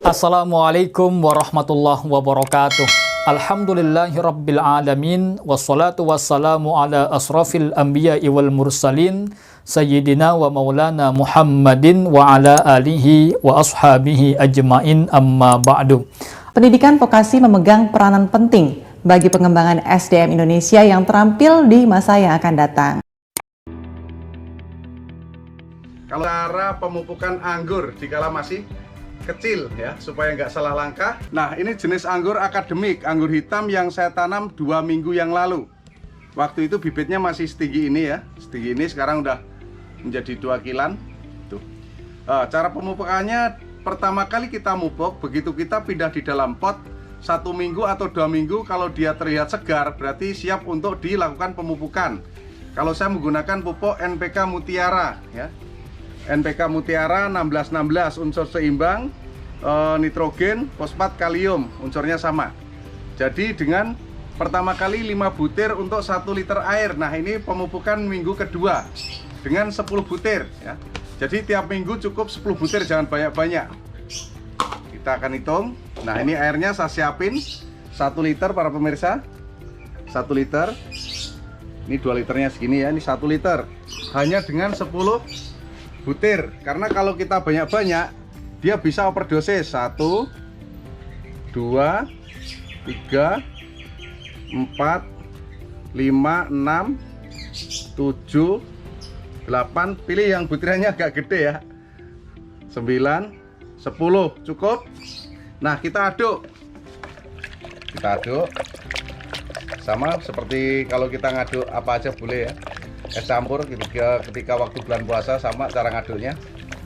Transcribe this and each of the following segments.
Assalamualaikum warahmatullahi wabarakatuh. Alhamdulillahirabbil alamin wassalatu wassalamu ala asrafil anbiya'i wal mursalin sayyidina wa maulana Muhammadin wa ala alihi wa ashabihi ajmain, amma ba'du. Pendidikan vokasi memegang peranan penting bagi pengembangan SDM Indonesia yang terampil di masa yang akan datang. Kalau cara pemupukan anggur dikala masih kecil ya, supaya nggak salah langkah. Nah, ini jenis anggur akademik, anggur hitam yang saya tanam 2 minggu yang lalu. Waktu itu bibitnya masih setinggi ini ya, setinggi ini, sekarang udah menjadi 2 kilan. Tuh. Cara pemupukannya, pertama kali kita mupuk, begitu kita pindah di dalam pot 1 minggu atau 2 minggu, kalau dia terlihat segar, berarti siap untuk dilakukan pemupukan. Kalau saya menggunakan pupuk NPK Mutiara ya. NPK Mutiara 1616 unsur seimbang, nitrogen, fosfat, kalium unsurnya sama. Jadi dengan pertama kali 5 butir untuk 1 liter air. Nah, ini pemupukan minggu kedua dengan 10 butir ya. Jadi tiap minggu cukup 10 butir, jangan banyak-banyak. Kita akan hitung. Nah, ini airnya saya siapin 1 liter para pemirsa. 1 liter. Ini 2 liternya segini ya, ini 1 liter. Hanya dengan 10 butir, karena kalau kita banyak-banyak dia bisa overdosis. 1 2 3 4 5 6 7 8, pilih yang butirannya agak gede ya, 9 10 cukup. Nah, kita aduk sama seperti kalau kita ngaduk apa aja boleh ya, es campur ketika waktu bulan puasa, sama cara ngaduknya.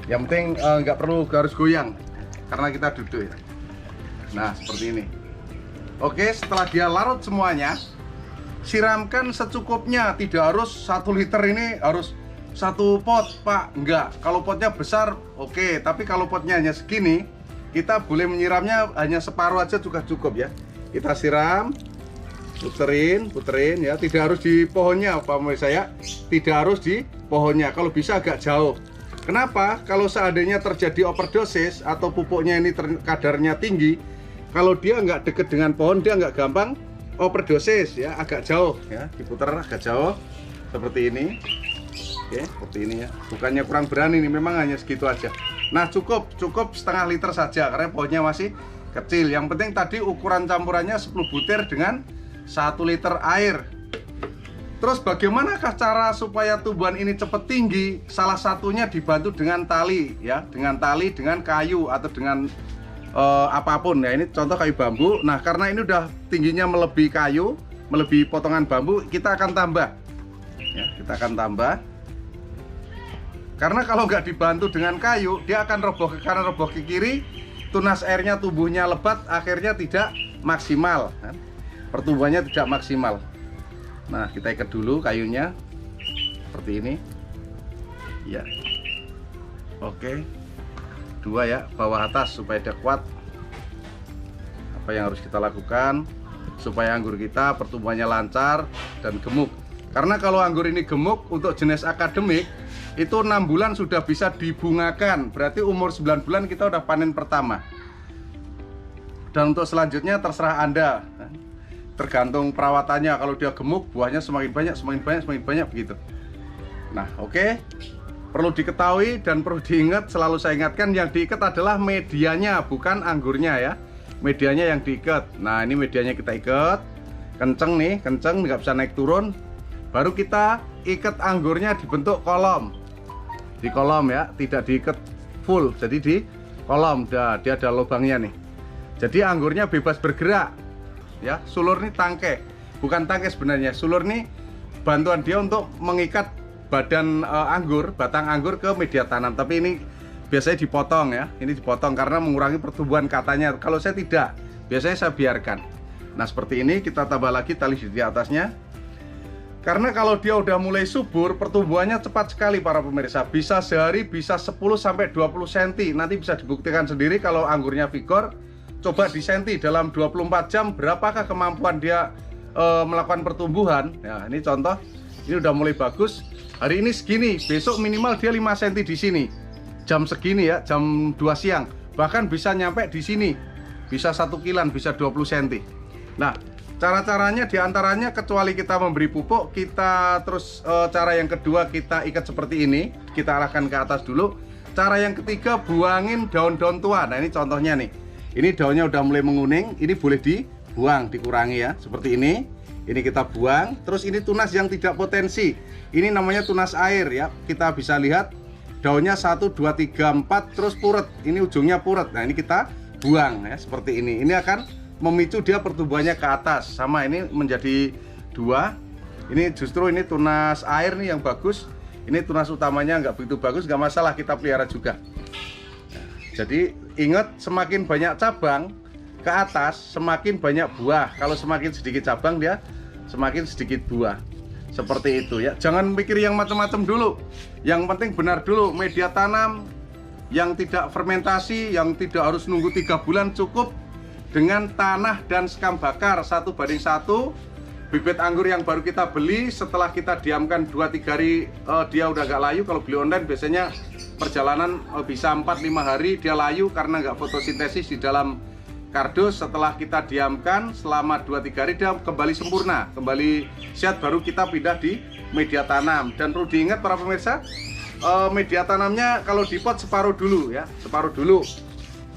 Yang penting nggak perlu harus goyang karena kita duduk ya. Nah, seperti ini. Oke, setelah dia larut semuanya, siramkan secukupnya. Tidak harus 1 liter ini harus 1 pot, Pak. Enggak. Kalau potnya besar, oke. Tapi kalau potnya hanya segini, kita boleh menyiramnya hanya separuh aja juga cukup ya. Kita siram, puterin ya, tidak harus di pohonnya Pak pemirsa ya, tidak harus di pohonnya, kalau bisa agak jauh. Kenapa? Kalau seandainya terjadi overdosis atau pupuknya ini kadarnya tinggi, kalau dia nggak deket dengan pohon, dia nggak gampang overdosis ya, agak jauh ya, diputar agak jauh seperti ini. Oke, seperti ini ya, bukannya kurang berani nih, memang hanya segitu aja. Nah, cukup setengah liter saja karena pohonnya masih kecil. Yang penting tadi ukuran campurannya 10 butir dengan 1 liter air. Terus bagaimanakah cara supaya tumbuhan ini cepat tinggi? Salah satunya dibantu dengan tali ya, dengan kayu atau dengan apapun ya. Ini contoh kayu bambu. Nah, karena ini udah tingginya melebihi kayu, melebihi potongan bambu, kita akan tambah ya, karena kalau nggak dibantu dengan kayu, dia akan roboh ke kanan, roboh ke kiri, tunas airnya tumbuhnya lebat, akhirnya tidak maksimal kan? Pertumbuhannya tidak maksimal. Nah, kita ikat dulu kayunya seperti ini ya. Oke, 2 ya, bawah atas supaya dia kuat. Apa yang harus kita lakukan supaya anggur kita pertumbuhannya lancar dan gemuk? Karena kalau anggur ini gemuk untuk jenis akademik itu 6 bulan sudah bisa dibungakan, berarti umur 9 bulan kita udah panen pertama. Dan untuk selanjutnya terserah Anda, tergantung perawatannya. Kalau dia gemuk, buahnya semakin banyak begitu. Nah, oke. Perlu diketahui dan perlu diingat, selalu saya ingatkan, yang diikat adalah medianya, bukan anggurnya ya. Medianya yang diikat. Nah, ini medianya kita ikat. Kenceng nih, kenceng, nggak bisa naik turun. Baru kita ikat anggurnya dibentuk kolom. Di kolom ya, tidak diikat full. Jadi di kolom, dia ada lubangnya nih. Jadi anggurnya bebas bergerak. Ya, sulur ini tangkai, bukan tangkai sebenarnya. Sulur ini bantuan dia untuk mengikat badan batang anggur ke media tanam. Tapi ini biasanya dipotong ya. Ini dipotong karena mengurangi pertumbuhan katanya. Kalau saya tidak, biasanya saya biarkan. Nah, seperti ini kita tambah lagi tali di atasnya. Karena kalau dia udah mulai subur, pertumbuhannya cepat sekali para pemirsa. Bisa sehari bisa 10 sampai 20 cm. Nanti bisa dibuktikan sendiri kalau anggurnya vigor. Coba disenti dalam 24 jam berapakah kemampuan dia melakukan pertumbuhan. Nah, ini contoh. Ini udah mulai bagus. Hari ini segini, besok minimal dia 5 cm di sini. Jam segini ya, jam 2 siang. bahkan bisa nyampe di sini, bisa 1 kilan, bisa 20 cm. Nah, cara-caranya diantaranya kecuali kita memberi pupuk, kita terus cara yang kedua kita ikat seperti ini, kita arahkan ke atas dulu. Cara yang ketiga, buangin daun-daun tua. Nah, ini contohnya nih, ini daunnya udah mulai menguning, ini boleh dibuang, dikurangi ya, seperti ini. Ini kita buang. Terus ini tunas yang tidak potensi, ini namanya tunas air ya, kita bisa lihat daunnya 1, 2, 3, 4 terus puret, ini ujungnya puret. Nah, ini kita buang ya, seperti ini. Ini akan memicu dia pertumbuhannya ke atas. Sama ini menjadi 2. Ini justru ini tunas air nih yang bagus. Ini tunas utamanya nggak begitu bagus, nggak masalah, kita pelihara juga. Jadi ingat, semakin banyak cabang ke atas semakin banyak buah. Kalau semakin sedikit cabang dia semakin sedikit buah. Seperti itu ya. Jangan mikir yang macam-macam dulu. Yang penting benar dulu, media tanam yang tidak fermentasi, yang tidak harus nunggu 3 bulan, cukup dengan tanah dan sekam bakar 1:1. Bibit anggur yang baru kita beli, setelah kita diamkan 2-3 hari dia udah gak layu. Kalau beli online biasanya perjalanan bisa 4-5 hari dia layu karena nggak fotosintesis di dalam kardus. Setelah kita diamkan selama 2-3 hari dia kembali sempurna, kembali sehat, baru kita pindah di media tanam. Dan perlu diingat para pemirsa, media tanamnya kalau di pot separuh dulu ya, separuh dulu.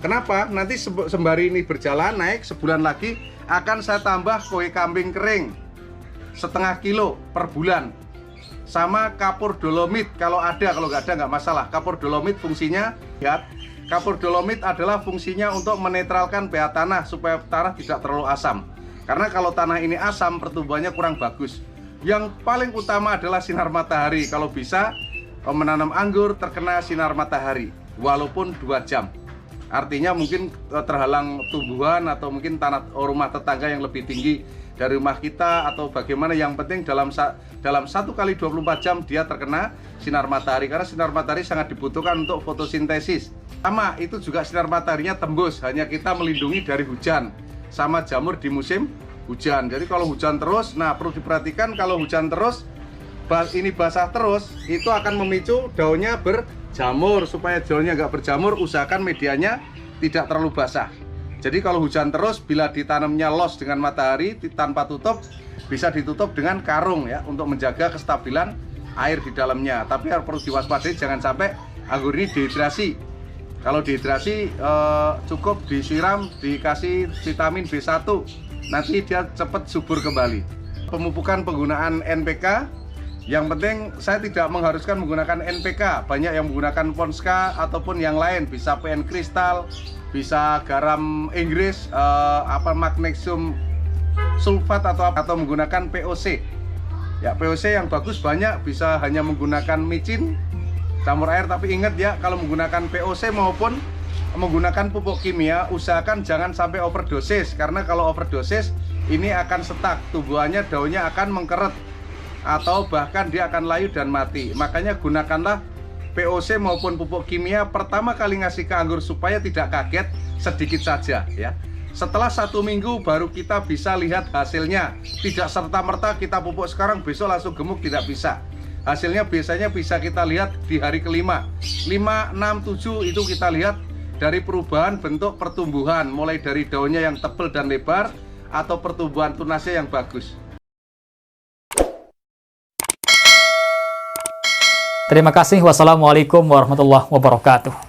Kenapa? Nanti sembari ini berjalan naik, sebulan lagi akan saya tambah kue kambing kering 0,5 kilo per bulan, sama kapur dolomit kalau ada. Kalau nggak ada nggak masalah. Kapur dolomit fungsinya, lihat, kapur dolomit adalah fungsinya untuk menetralkan pH tanah supaya tanah tidak terlalu asam. Karena kalau tanah ini asam, pertumbuhannya kurang bagus. Yang paling utama adalah sinar matahari. Kalau bisa menanam anggur terkena sinar matahari walaupun 2 jam. Artinya mungkin terhalang tumbuhan atau mungkin tanah rumah tetangga yang lebih tinggi dari rumah kita atau bagaimana, yang penting dalam 1 kali 24 jam dia terkena sinar matahari, karena sinar matahari sangat dibutuhkan untuk fotosintesis. Sama itu juga sinar mataharinya tembus, hanya kita melindungi dari hujan sama jamur di musim hujan. Jadi kalau hujan terus, nah perlu diperhatikan, kalau hujan terus ini basah terus, itu akan memicu daunnya berjamur. Supaya daunnya nggak berjamur, usahakan medianya tidak terlalu basah. Jadi kalau hujan terus, bila ditanamnya los dengan matahari tanpa tutup, bisa ditutup dengan karung ya, untuk menjaga kestabilan air di dalamnya. Tapi harus perlu diwaspadai, jangan sampai anggur ini dehidrasi. Kalau dehidrasi cukup disiram, dikasih vitamin B1, nanti dia cepat subur kembali. Pemupukan penggunaan NPK, yang penting saya tidak mengharuskan menggunakan NPK. Banyak yang menggunakan Ponska ataupun yang lain, bisa PN kristal, bisa garam Inggris, magnesium sulfat atau menggunakan POC. Ya, POC yang bagus banyak, bisa hanya menggunakan micin, campur air. Tapi ingat ya, kalau menggunakan POC maupun menggunakan pupuk kimia, usahakan jangan sampai overdosis. Karena kalau overdosis ini akan stuck, tumbuhannya daunnya akan mengkeret atau bahkan dia akan layu dan mati. Makanya gunakanlah POC maupun pupuk kimia pertama kali ngasih ke anggur supaya tidak kaget, sedikit saja ya. Setelah 1 minggu baru kita bisa lihat hasilnya. Tidak serta-merta kita pupuk sekarang besok langsung gemuk, tidak bisa. Hasilnya biasanya bisa kita lihat di hari kelima, 5, 6, 7 itu kita lihat dari perubahan bentuk pertumbuhan, mulai dari daunnya yang tebal dan lebar atau pertumbuhan tunasnya yang bagus. Terima kasih. Wassalamualaikum warahmatullahi wabarakatuh.